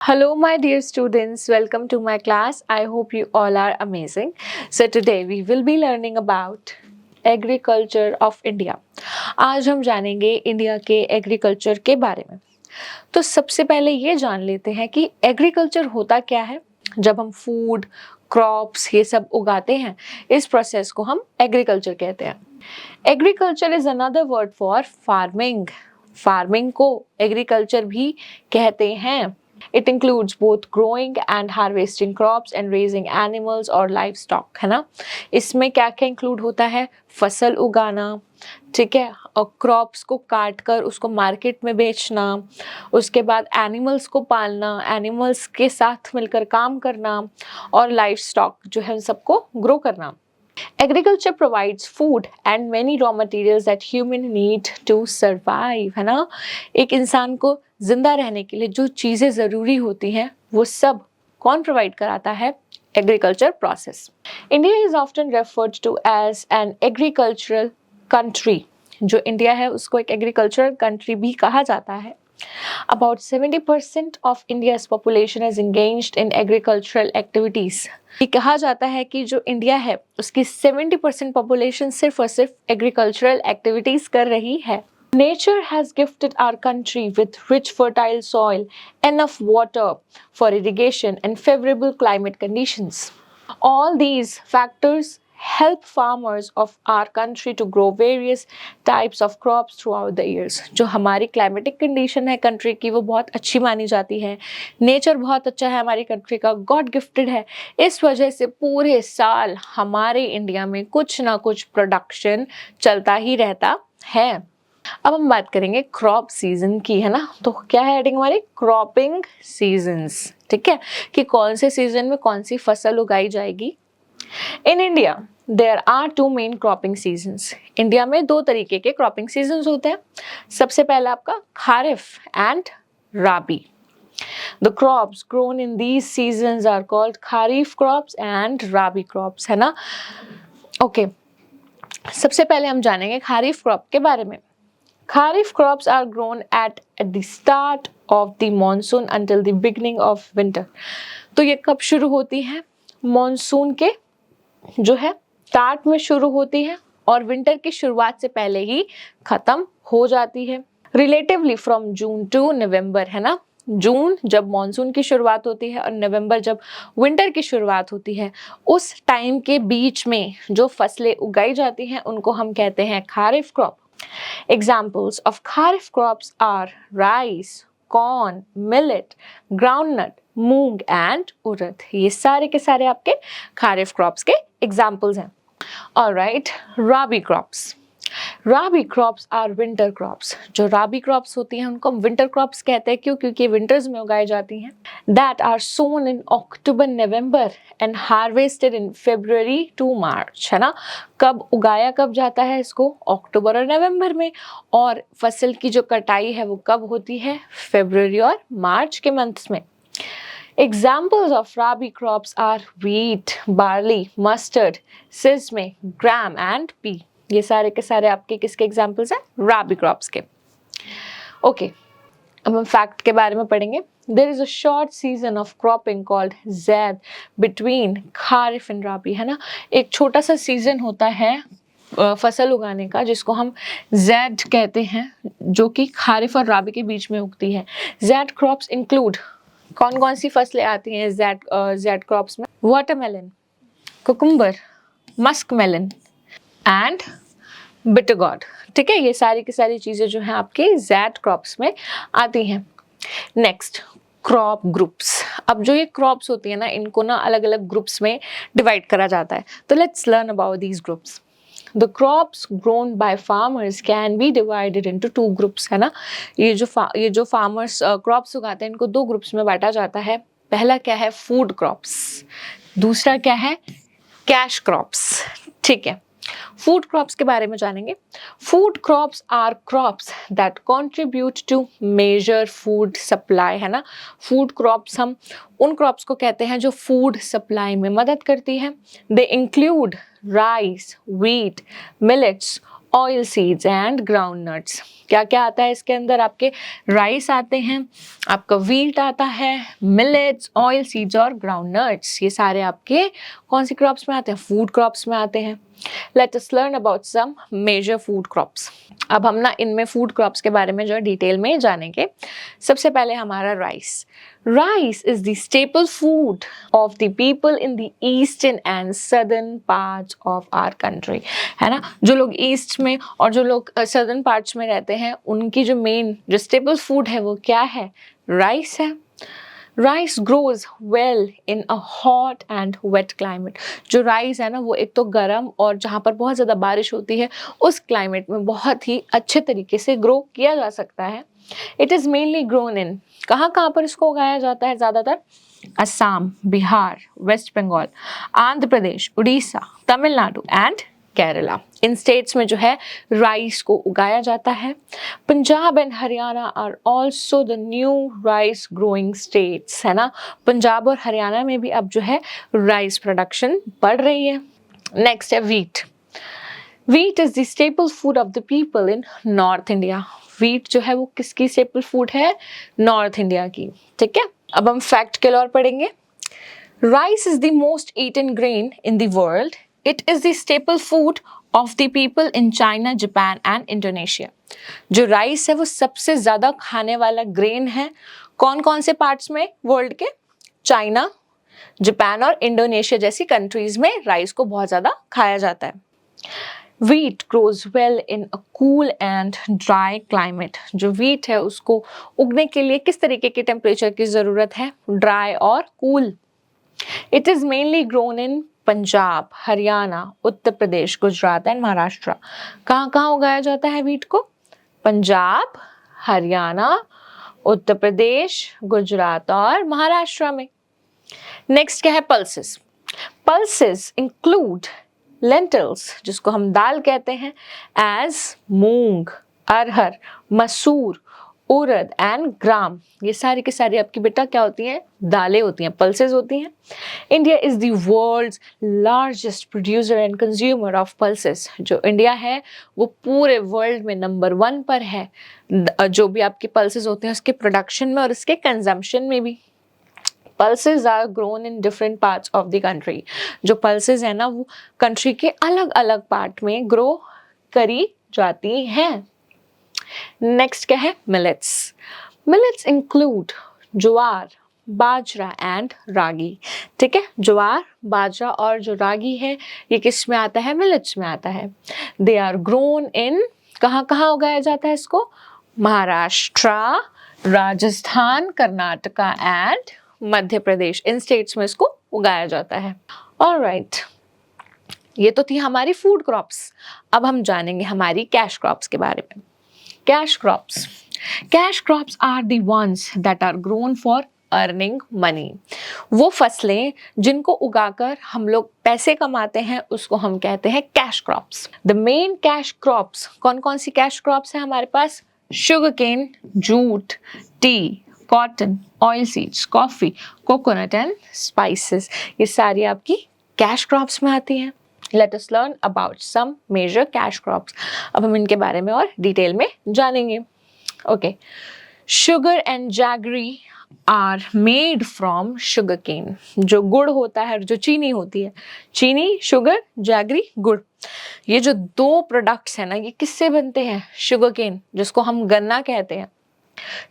Hello, my dear students. Welcome to my class. I hope you all are amazing. So, today we will be learning about agriculture of India. आज हम जानेंगे India के agriculture के बारे में। तो सबसे पहले ये जान लेते हैं कि एग्रीकल्चर होता क्या है। जब हम फूड, क्रॉप्स ये सब उगाते हैं, इस प्रोसेस को हम एग्रीकल्चर कहते हैं। Agriculture is another word for farming. Farming को एग्रीकल्चर भी कहते हैं। It includes both growing and harvesting crops and raising animals or livestock, है ना। इसमें क्या क्या इंक्लूड होता है? फसल उगाना, ठीक है, और क्रॉप्स को काट कर उसको मार्केट में बेचना, उसके बाद एनिमल्स को पालना, एनिमल्स के साथ मिलकर काम करना, और लाइफ स्टॉक जो है उन सबको ग्रो करना। Agriculture provides food and many raw materials that human need to survive, है ना। एक इंसान को जिंदा रहने के लिए जो चीजें जरूरी होती हैं वो सब कौन प्रोवाइड कराता है? Agriculture process. India is often referred to as an agricultural country. जो इंडिया है उसको एक एग्रीकल्चरल कंट्री भी कहा जाता है। About 70% of India's population is engaged in agricultural activities. ये कहा जाता है कि जो इंडिया है उसकी 70% पॉपुलेशन सिर्फ और सिर्फ एग्रीकल्चरल एक्टिविटीज कर रही है। Nature has gifted our country with rich fertile soil, enough water for irrigation and favorable climate conditions. All these factors help farmers of our country to grow various types of crops throughout the years. जो हमारी climatic condition है country की वो बहुत अच्छी मानी जाती है। नेचर बहुत अच्छा है हमारी कंट्री का, गॉड गिफ्टेड है। इस वजह से पूरे साल हमारे इंडिया में कुछ ना कुछ प्रोडक्शन चलता ही रहता है। अब हम बात करेंगे क्रॉप सीजन की, है ना। तो क्या है हेडिंग हमारी? क्रॉपिंग सीजन्स, ठीक है, कि कौन से सीजन में कौन सी फसल उगाई जाएगी। In India there are two main cropping seasons. India में दो तरीके के क्रॉपिंग सीजन्स होते हैं। सबसे पहला आपका kharif and rabi. The crops grown in these seasons are called kharif crops and rabi crops, है ना। ओके, सबसे पहले हम जानेंगे खारिफ क्रॉप के बारे में। Kharif crops are grown at the start of the monsoon until the beginning of winter. तो ये कब शुरू होती है? मॉनसून के जो है स्टार्ट में शुरू होती है और विंटर की शुरुआत से पहले ही खत्म हो जाती है। रिलेटिवली फ्रॉम जून टू नवंबर, है ना। जून जब मॉनसून की शुरुआत होती है और नवंबर जब विंटर की शुरुआत होती है, उस टाइम के बीच में जो फसलें उगाई जाती हैं उनको हम कहते हैं kharif crop. Examples of kharif crops are rice, corn, millet, groundnut, moong and urad. ये सारे के सारे आपके खारिफ क्रॉप्स के एग्जाम्पल्स हैं। Alright, rabi crops. Rabi crops are winter crops. जो राबी क्रॉप्स होती हैं उनको हम विंटर क्रॉप्स कहते हैं। क्यों? क्योंकि विंटर्स में उगाई जाती हैं। That are sown in October November and harvested in February to March, है ना। कब उगाया कब जाता है इसको? अक्टूबर और नवंबर में। और फसल की जो कटाई है वो कब होती है? फरवरी और मार्च के मंथ्स में। Examples of rabi crops are wheat, barley, mustard, sesame, gram and pea. ये सारे के सारे आपके किसके एग्जाम्पल्स हैं? राबी क्रॉप्स के। ओके, अब हम फैक्ट के बारे में पढ़ेंगे। There is a short season of cropping called Zaid between Kharif and Rabi, है ना। एक छोटा सा सीजन होता है फसल उगाने का जिसको हम जैड कहते हैं, जो कि खारिफ और राबी के बीच में उगती है। जैड क्रॉप्स इंक्लूड कौन कौन सी फसलें आती हैं जैड क्रॉप्स में? Watermelon, cucumber, musk melon and bitter gourd, ठीक है। ये सारी की सारी चीजें जो हैं आपके जैड क्रॉप्स में आती हैं। Next, crop groups. अब जो ये क्रॉप्स होती है ना, इनको ना अलग अलग ग्रुप्स में डिवाइड करा जाता है। तो let's learn about these groups. The crops grown by farmers can be divided into two groups, है ना। ये जो farmers crops उगाते हैं इनको दो ग्रुप्स में बांटा जाता है। पहला क्या है? Food crops. दूसरा क्या है? कैश क्रॉप्स, ठीक है। फूड क्रॉप्स के बारे में जानेंगे। Food crops are crops that contribute to major food supply, है ना। फूड क्रॉप्स हम उन क्रॉप्स को कहते हैं जो फूड सप्लाई में मदद करती है। They include rice, wheat, millets, oil seeds and ground nuts. क्या क्या आता है इसके अंदर? आपके राइस आते हैं, आपका व्हीट आता है, मिलेट्स, ऑयल सीड्स और ग्राउंड नट्स। ये सारे आपके कौन सी क्रॉप्स में आते हैं? फूड क्रॉप्स में आते हैं। Let us learn about some major food crops. अब हम ना इनमें फूड क्रॉप्स के बारे में जो है डिटेल में जानेंगे। सबसे पहले हमारा rice. Rice is the staple food of the people in the eastern and southern parts of our country, है ना। जो लोग ईस्ट में और जो लोग सदर्न पार्ट्स में रहते हैं उनकी जो मेन जो स्टेपल फूड है वो क्या है? राइस है। Rice grows well in a hot and wet climate. जो राइस है ना वो एक तो गर्म और जहाँ पर बहुत ज़्यादा बारिश होती है उस क्लाइमेट में बहुत ही अच्छे तरीके से ग्रो किया जा सकता है। It is mainly grown in, कहाँ कहाँ पर इसको उगाया जाता है ज़्यादातर? असम, बिहार, वेस्ट बंगाल, आंध्र प्रदेश, उड़ीसा, तमिलनाडु एंड केरला। इन स्टेट्स में जो है राइस को उगाया जाता है। Punjab and Haryana are also the new rice growing states, है ना। पंजाब और हरियाणा में भी अब जो है राइस प्रोडक्शन बढ़ रही है। नेक्स्ट है wheat. Wheat is the staple food of the people in north India. Wheat जो है वो किसकी स्टेपल फूड है? नॉर्थ इंडिया की। ठीक है, अब हम फैक्ट के और पढ़ेंगे। Rice is the most eaten grain in the world. It is the staple food of the people in China, Japan and Indonesia. जो राइस है वो सबसे ज्यादा खाने वाला ग्रेन है। कौन कौन से पार्ट्स में वर्ल्ड के? चाइना, जापान और इंडोनेशिया जैसी कंट्रीज में राइस को बहुत ज्यादा खाया जाता है। Wheat grows well in a cool and dry climate. जो wheat है उसको उगने के लिए किस तरीके के टेम्परेचर की ज़रूरत है? ड्राई और cool. It is mainly grown in Punjab, Haryana, Uttar Pradesh, Gujarat and Maharashtra. कहाँ कहाँ उगाया जाता है wheat को? पंजाब, हरियाणा, उत्तर प्रदेश, गुजरात और महाराष्ट्र में। नेक्स्ट क्या है? पल्सेस। पल्सेस इंक्लूड लेंटल्स, जिसको हम दाल कहते हैं, एज मूंग, अरहर, मसूर, उड़द एंड ग्राम। ये सारी की सारी आपकी बेटा क्या होती हैं? दालें होती हैं, पल्सेस होती हैं। India is the world's largest producer and consumer of pulses. जो इंडिया है वो पूरे वर्ल्ड में नंबर 1 पर है, जो भी आपके पल्सेस होते हैं उसके प्रोडक्शन में और उसके कंजम्पशन में भी। Pulses are grown in different parts of the country. जो पल्सेस है ना वो कंट्री के अलग अलग पार्ट में ग्रो करी जाती हैं। नेक्स्ट क्या है? Millets. Millets include jowar, bajra and ragi. ठीक है, ज्वार, बाजरा और जो रागी है ये किस में आता है? मिलेट्स में आता है। दे आर ग्रोन इन, कहाँ कहाँ उगाया जाता है इसको? Maharashtra, Rajasthan, Karnataka and Madhya Pradesh. In states में इसको उगाया जाता है। ऑलराइट, ये तो थी हमारी फूड क्रॉप्स। अब हम जानेंगे हमारी कैश क्रॉप्स के बारे में। Cash crops. Cash crops are the ones that are grown for earning money. वो फसलें जिनको उगाकर हम लोग पैसे कमाते हैं उसको हम कहते हैं cash crops. The main cash crops, कौन कौन सी कैश क्रॉप्स है हमारे पास? Sugar cane, jute, tea, cotton, oil seeds, coffee, coconut and spices. ये सारी आपकी कैश क्रॉप्स में आती हैं। Let us learn about some major cash crops. अब हम इनके बारे में और डिटेल में जानेंगे। Okay, sugar and jaggery are made from sugar cane. जो गुड़ होता है, जो चीनी होती है, चीनी, शुगर, जैगरी, गुड़, ये जो 2 प्रोडक्ट्स हैं ना ये किससे बनते हैं? शुगर केन, जिसको हम गन्ना कहते हैं।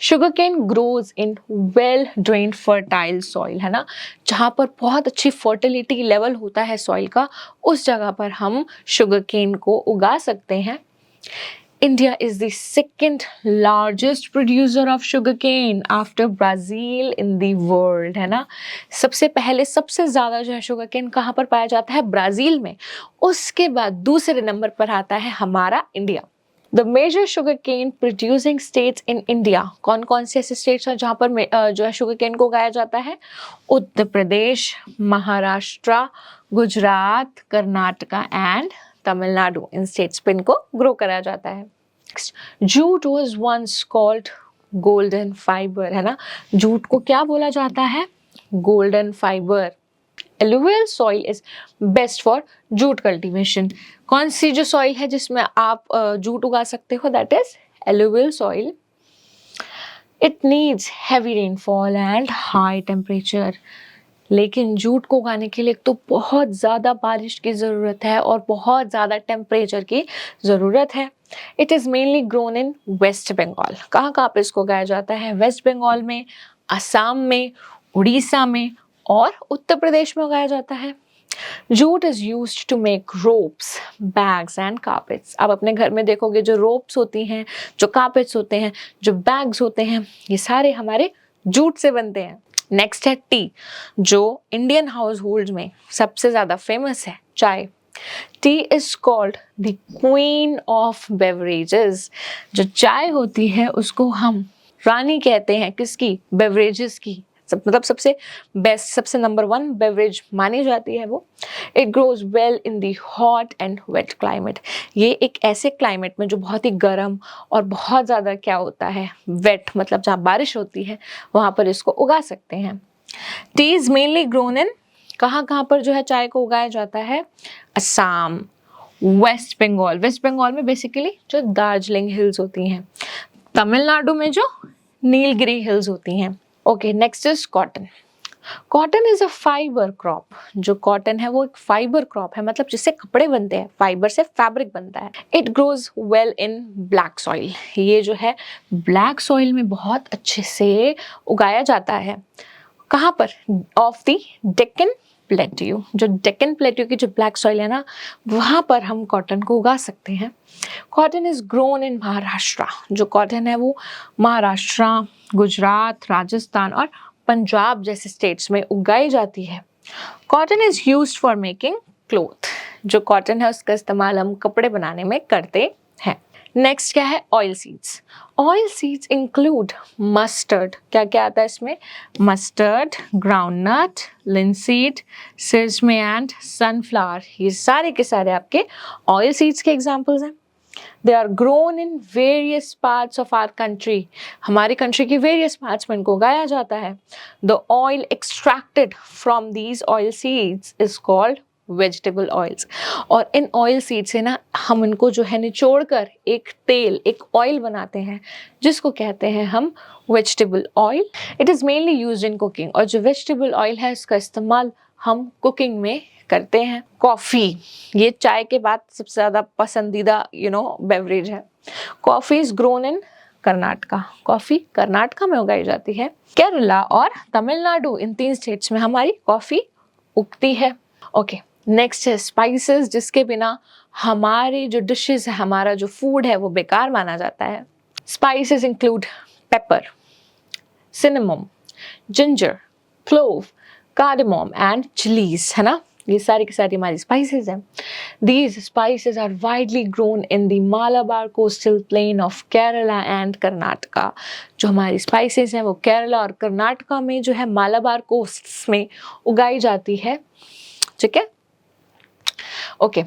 Sugarcane grows in well drained fertile soil, है ना। जहाँ पर बहुत अच्छी फर्टिलिटी लेवल होता है सॉइल का, उस जगह पर हम शुगर केन को उगा सकते हैं। India is the second largest producer of sugarcane after Brazil in the world, है ना। सबसे पहले सबसे ज़्यादा जो है शुगरकेन कहाँ पर पाया जाता है? ब्राज़ील में। उसके बाद दूसरे नंबर पर आता है हमारा India. The major sugarcane producing states in India, कौन कौन से ऐसे स्टेट्स हैं जहाँ पर जो है शुगरकेन को उगाया जाता है? उत्तर प्रदेश, महाराष्ट्र, गुजरात, कर्नाटका एंड तमिलनाडु। इन स्टेट्स पे इनको ग्रो करा जाता है। Jute was once called golden fibre, है ना। जूट को क्या बोला जाता है? Golden fibre. Alluvial soil is best for jute cultivation. कौन सी जो सॉइल है जिसमें आप जूट उगा सकते हो, that is alluvial soil. It needs heavy rainfall and high temperature. लेकिन जूट को उगाने के लिए तो बहुत ज़्यादा बारिश की ज़रूरत है और बहुत ज़्यादा टेम्परेचर की ज़रूरत है। It is mainly grown in West Bengal. कहाँ कहाँ पे इसको उगाया जाता है? वेस्ट बंगाल में, असम में, उड़ीसा में और उत्तर प्रदेश में उगाया जाता है। Jute is used to make ropes, bags and carpets. आप अपने घर में देखोगे जो रोप्स होती हैं, जो कार्पेट्स होते हैं, जो बैग्स होते हैं, ये सारे हमारे जूट से बनते हैं। नेक्स्ट है टी, जो इंडियन हाउस होल्ड में सबसे ज्यादा फेमस है, चाय। T is called the queen of beverages. जो चाय होती है उसको हम रानी कहते हैं, किसकी? बेवरेजेस की। मतलब सबसे बेस्ट, सबसे नंबर 1 बेवरेज मानी जाती है वो। It grows well in the hot and wet climate. ये एक ऐसे क्लाइमेट में जो बहुत ही गर्म और बहुत ज़्यादा क्या होता है, वेट, मतलब जहाँ बारिश होती है वहाँ पर इसको उगा सकते हैं। T is mainly grown in, कहाँ कहाँ पर जो है चाय को उगाया जाता है? असम, वेस्ट बंगाल। वेस्ट बंगाल में बेसिकली जो दार्जिलिंग हिल्स होती हैं, तमिलनाडु में जो नीलगिरी हिल्स होती हैं। Okay, next is cotton. Cotton is a fibre crop. जो कॉटन है वो एक फाइबर क्रॉप है, मतलब जिससे कपड़े बनते हैं, फाइबर से फैब्रिक बनता है। It grows well in black soil. ये जो है ब्लैक सॉइल में बहुत अच्छे से उगाया जाता है। कहाँ पर? Of the Deccan plateau. जो डेक्कन प्लेट्यू की जो ब्लैक सॉइल है ना, वहाँ पर हम कॉटन को उगा सकते हैं। Cotton is grown in Maharashtra. जो कॉटन है वो महाराष्ट्र, गुजरात, राजस्थान और पंजाब जैसे स्टेट्स में उगाई जाती है। Cotton is used for making cloth. जो कॉटन है उसका इस्तेमाल हम कपड़े बनाने में करते हैं। नेक्स्ट क्या है? Oil seeds. Oil seeds include mustard. क्या क्या आता है इसमें? Mustard, groundnut, linseed, sesame and sunflower. ये सारे के सारे आपके ऑयल सीड्स के एग्जाम्पल्स हैं। They are grown in various parts of our country. हमारी कंट्री की वेरियस पार्ट्स में इनको उगाया जाता है। The oil extracted from these oil seeds is called vegetable oils. और इन ऑयल सीड से ना हम इनको जो है निचोड़ कर एक तेल, एक ऑयल बनाते हैं, जिसको कहते हैं हम vegetable oil. It is mainly used in cooking. और जो वेजिटेबल ऑयल है इसका इस्तेमाल हम कुकिंग में करते हैं। कॉफ़ी, ये चाय के बाद सबसे ज़्यादा पसंदीदा बेवरेज है। Coffee is grown in Karnataka. Coffee Karnataka में उगाई जाती है। केरला और तमिलनाडु, इन 3 स्टेट्स में हमारी कॉफ़ी उगती है। ओके, नेक्स्ट है स्पाइसेस, जिसके बिना हमारी जो डिशेस है, हमारा जो फूड है वो बेकार माना जाता है। Spices include pepper, cinnamon, ginger, clove, cardamom and chillies, है ना। ये सारी की सारी हमारी स्पाइसेस हैं। These spices are widely grown in the Malabar coastal plain of Kerala and Karnataka. जो हमारी स्पाइसेस हैं वो केरला और कर्नाटका में जो है मालाबार कोस्ट्स में उगाई जाती है। ठीक है, ओके,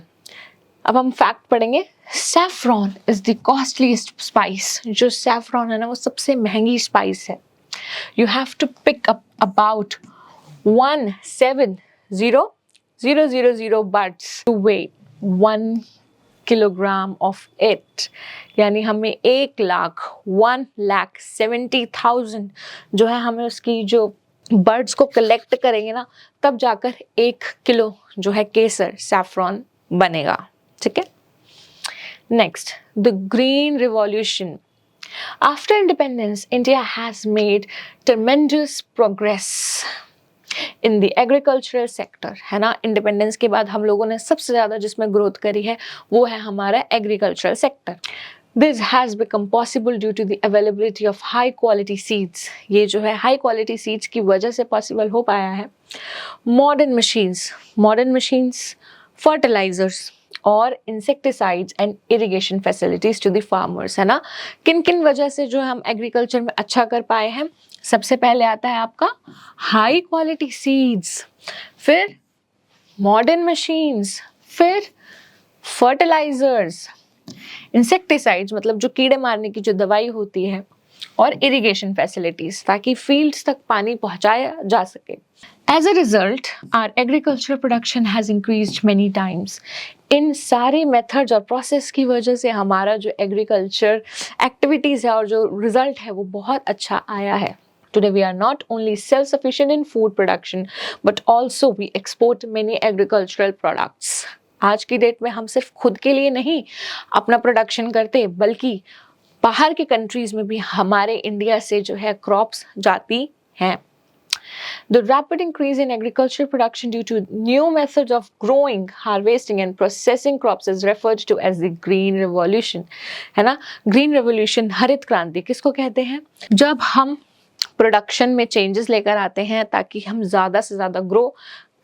अब हम फैक्ट पढ़ेंगे। Saffron is the costliest spice. जो सैफरॉन है ना वो सबसे महंगी स्पाइस है। You have to pick up about 170,000 birds to weigh 1 kilogram of it. यानी हमें 1,70,000 जो है हमें उसकी जो बर्ड्स को कलेक्ट करेंगे ना, तब जाकर 1 किलो जो है केसर, सैफरॉन बनेगा। ठीक है, next, the green revolution. After independence India has made ट्रेमेंडस progress in the agricultural sector, है ना। इंडिपेंडेंस के बाद हम लोगों ने सबसे ज़्यादा जिसमें ग्रोथ करी है वो है हमारा agricultural sector. This has become possible due to the availability of high quality seeds. ये जो है high quality seeds की वजह से possible हो पाया है। Modern machines, fertilizers और insecticides and irrigation facilities to the farmers, है ना। किन किन वजह से जो हम एग्रीकल्चर में अच्छा कर पाए हैं? सबसे पहले आता है आपका हाई क्वालिटी सीड्स, फिर मॉडर्न मशीन्स, फिर फर्टिलाइजर्स, इंसेक्टिसाइड्स मतलब जो कीड़े मारने की जो दवाई होती है, और इरिगेशन फैसिलिटीज, ताकि फील्ड्स तक पानी पहुंचाया जा सके। As a result, our agricultural production has increased many times. इन सारे मेथड्स और प्रोसेस की वजह से हमारा जो एग्रीकल्चर एक्टिविटीज़ है और जो रिजल्ट है वो बहुत अच्छा आया है। Today we are not only self-sufficient in food production, but also we export many agricultural products. आज की डेट में हम सिर्फ खुद के लिए नहीं अपना प्रोडक्शन करते, बल्कि बाहर के कंट्रीज में भी हमारे इंडिया से जो है क्रॉप्स जाती हैं। The rapid increase in agricultural production due to new methods of growing, harvesting and processing crops is referred to as the Green Revolution, है ना। Green Revolution, हरित क्रांति किसको कहते हैं? जब हम प्रोडक्शन में चेंजेस लेकर आते हैं ताकि हम ज़्यादा से ज़्यादा ग्रो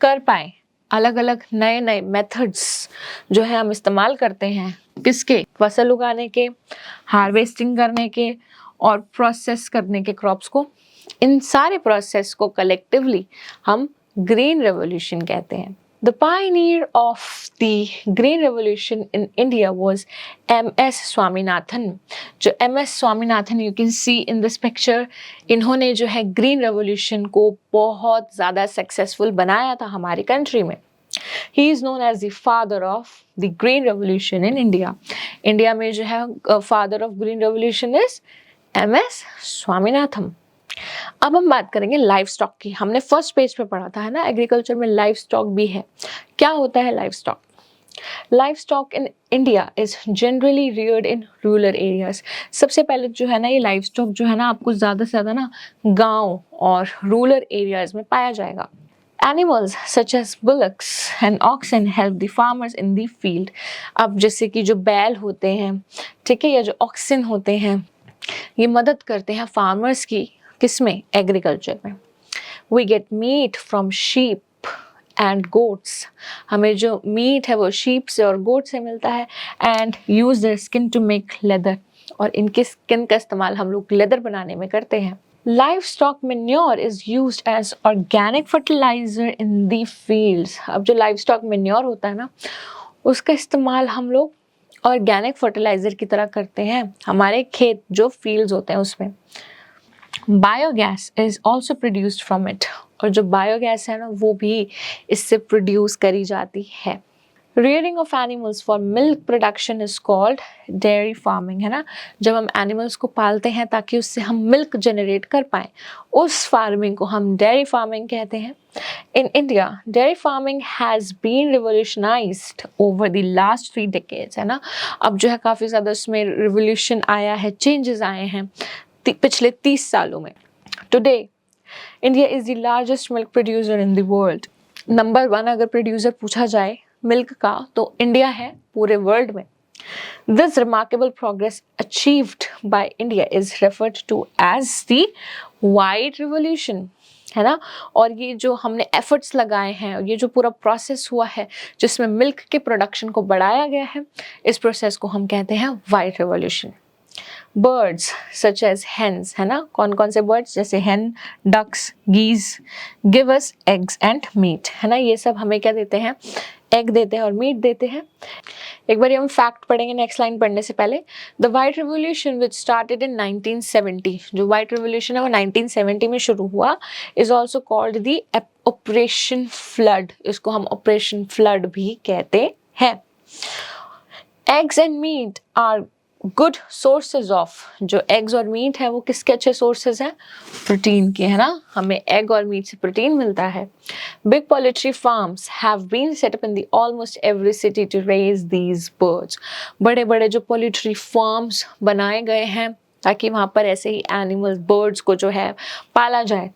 कर पाएँ। अलग अलग नए नए मेथड्स जो है हम इस्तेमाल करते हैं, किसके? फसल उगाने के, हार्वेस्टिंग करने के और प्रोसेस करने के क्रॉप्स को। इन सारे प्रोसेस को कलेक्टिवली हम ग्रीन रेवोल्यूशन कहते हैं। The pioneer of the Green Revolution in India was M.S. Swaminathan. जो M.S. Swaminathan you can see in this picture, इन्होंने जो है ग्रीन रेवोल्यूशन को बहुत ज़्यादा सक्सेसफुल बनाया था हमारी कंट्री में। He is known as the father of the Green Revolution in India. India में जो है father of Green Revolution is M.S. Swaminathan. अब हम बात करेंगे लाइफ स्टॉक की। हमने फर्स्ट पेज पे पढ़ा था, है ना, एग्रीकल्चर में लाइफ स्टॉक भी है। क्या होता है life stock? Life stock in India is generally Rudyard in rural areas. सबसे पहले जो है ना ये लाइफ स्टॉक जो है ना आपको ज़्यादा से ज़्यादा ना गांव और रूरल एरियाज में पाया जाएगा। Animals such as bullocks and oxen help the farmers in the field. अब जैसे कि जो बैल होते हैं, ठीक है, या जो ऑक्सन होते हैं, ये मदद करते हैं फार्मर्स की, किसमें? एग्रीकल्चर में। We get meat from sheep and goats. हमें जो मीट है वो शीप से और गोट से मिलता है। And use their skin to make leather. और इनके स्किन का इस्तेमाल हम लोग लेदर बनाने में करते हैं। Livestock manure is used as organic fertilizer in the fields. अब जो livestock manure होता है ना, उसका इस्तेमाल हम लोग ऑर्गेनिक फर्टिलाइजर की तरह करते हैं हमारे खेत जो फील्ड्स होते हैं उसमें। Biogas is also produced from it, और जो बायोगैस है ना वो भी इससे प्रोड्यूस करी जाती है। Rearing of animals for milk production is called dairy farming, है ना। जब हम एनिमल्स को पालते हैं ताकि उससे हम मिल्क जनरेट कर पाएँ, उस फार्मिंग को हम डेयरी फार्मिंग कहते हैं। In India, dairy farming has been revolutionized over the last 3 decades, है ना। अब जो है काफ़ी ज़्यादा उसमें रिवोल्यूशन आया है, चेंजेस आए हैं पिछले 30 सालों में। Today, India is the largest milk producer in the world. Number 1 अगर प्रोड्यूसर पूछा जाए मिल्क का तो इंडिया है पूरे वर्ल्ड में। This remarkable progress achieved by India is referred to as the White Revolution, है ना। और ये जो हमने एफर्ट्स लगाए हैं, ये जो पूरा प्रोसेस हुआ है जिसमें मिल्क के प्रोडक्शन को बढ़ाया गया है, इस प्रोसेस को हम कहते हैं white revolution. Birds such as hens, है ना, कौन कौन से बर्ड्स? जैसे hen, ducks, geese give us eggs and meat, है ना। ये सब हमें क्या देते हैं? एग देते हैं और मीट देते हैं। एक बार हम फैक्ट पढ़ेंगे नेक्स्ट लाइन पढ़ने से पहले। The white revolution which started in 1970, जो वाइट रिवोल्यूशन है वो 1970 में शुरू हुआ, is also called the operation flood. इसको हम ऑपरेशन फ्लड भी कहते हैं। Eggs and meat are good sources of, जो एग्स और मीट है वो किसके अच्छे सोर्सेज हैं? प्रोटीन के, है ना। हमें एग और मीट से प्रोटीन मिलता है। Big poultry farms have been set up in the almost every city to raise these birds. बड़े बड़े जो पोल्ट्री फार्म्स बनाए गए हैं ताकि वहाँ पर ऐसे ही एनिमल्स, बर्ड्स को जो है पाला जाए।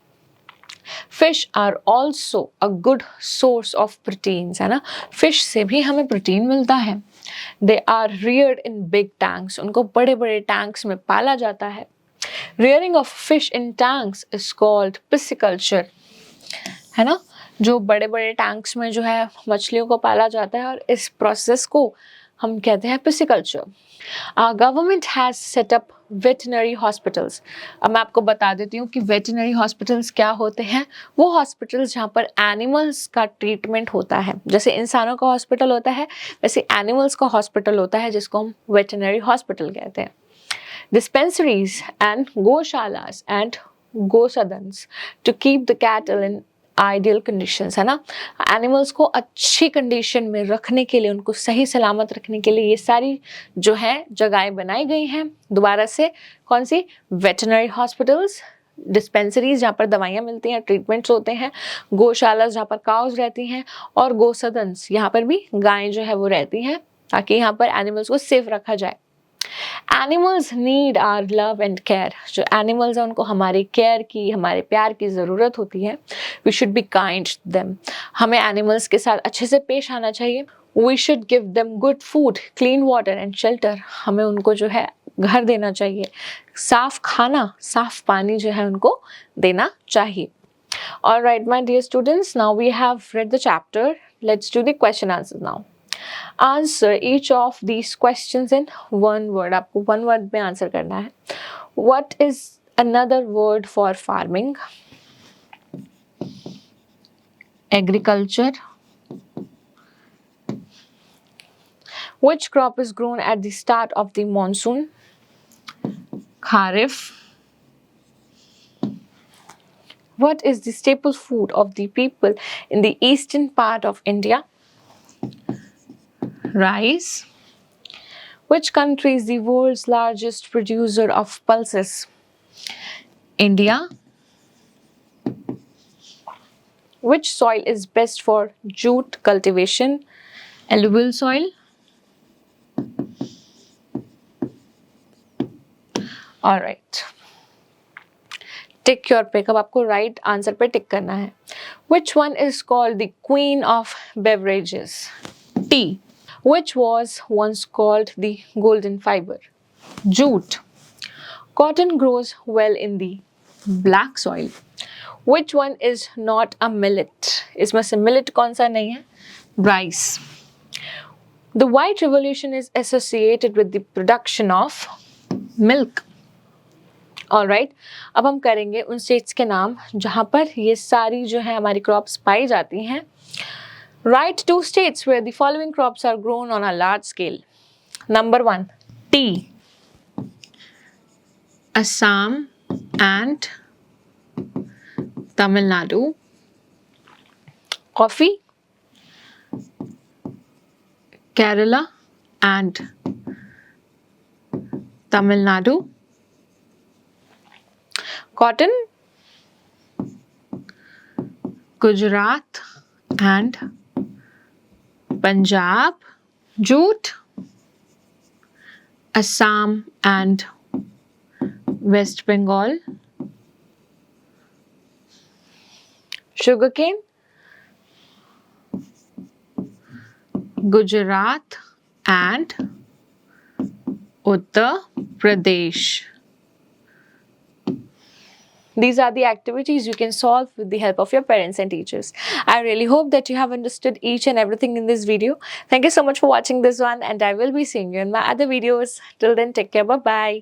Fish are also a good source of proteins, है ना। फिश से भी हमें प्रोटीन मिलता है। They are reared in big tanks, उनको बड़े बड़े टैंक्स में पाला जाता है। Rearing of fish in tanks is called pisciculture, है ना। जो बड़े बड़े टैंक्स में जो है मछलियों को पाला जाता है और इस प्रोसेस को हम कहते हैं pisciculture. Government has set up veterinary hospitals. अब मैं आपको बता देती हूँ कि वेटनरी हॉस्पिटल्स क्या होते हैं। वो हॉस्पिटल्स जहाँ पर एनिमल्स का ट्रीटमेंट होता है, जैसे इंसानों का हॉस्पिटल होता है वैसे एनिमल्स का हॉस्पिटल होता है, जिसको हम वेटनरी हॉस्पिटल कहते हैं। dispensaries and goshalas and gosadans to keep the cattle in ideal conditions, है ना. एनिमल्स को अच्छी कंडीशन में रखने के लिए, उनको सही सलामत रखने के लिए ये सारी जो है जगहें बनाई गई हैं. दोबारा से कौन सी? वेटरनरी हॉस्पिटल्स, डिस्पेंसरीज जहाँ पर दवाइयाँ मिलती हैं, ट्रीटमेंट्स होते हैं, गौशाला जहाँ पर काउज रहती हैं, और गोसदन्स यहाँ पर भी गायें जो है वो रहती हैं, ताकि यहाँ पर एनिमल्स को सेफ रखा जाए. Animals need our love and care. जो एनिमल्स हैं उनको हमारी केयर की, हमारे प्यार की ज़रूरत होती है. We should be kind them. हमें एनिमल्स के साथ अच्छे से पेश आना चाहिए. We should give them good food, clean water and shelter. हमें उनको जो है घर देना चाहिए, साफ खाना, साफ पानी जो है उनको देना चाहिए. Alright, my dear students, now we have read the chapter. Let's do the question answers now. Answer each of these questions in one word. आपको one word में आंसर करना है. What is another word for farming? Agriculture. Which crop is grown at the start of the monsoon? Kharif. What is the staple food of the people in the eastern part of India? Rice. Which country is the world's largest producer of pulses? India. Which soil is best for jute cultivation? Alluvial soil. All right. Tick your pick. अब आपको right answer पे tick करना है. Which one is called the queen of beverages? Tea. Which was once called the golden fiber? Jute. Cotton grows well in the black soil. Which one is not a millet? इसमें से millet कौन सा नहीं है? Rice. The white revolution is associated with the production of milk. Alright, अब हम करेंगे उन स्टेट्स के नाम जहाँ पर ये सारी जो है हमारी क्रॉप्स पाई जाती हैं. Write 2 states where the following crops are grown on a large scale. Number 1, tea. Assam and Tamil Nadu. Coffee. Kerala and Tamil Nadu. Cotton. Gujarat and Punjab. Jute. Assam and West Bengal. Sugarcane. Gujarat and Uttar Pradesh. These are the activities you can solve with the help of your parents and teachers. I really hope that you have understood each and everything in this video. Thank you so much for watching this one, and I will be seeing you in my other videos. Till then, take care. Bye-bye.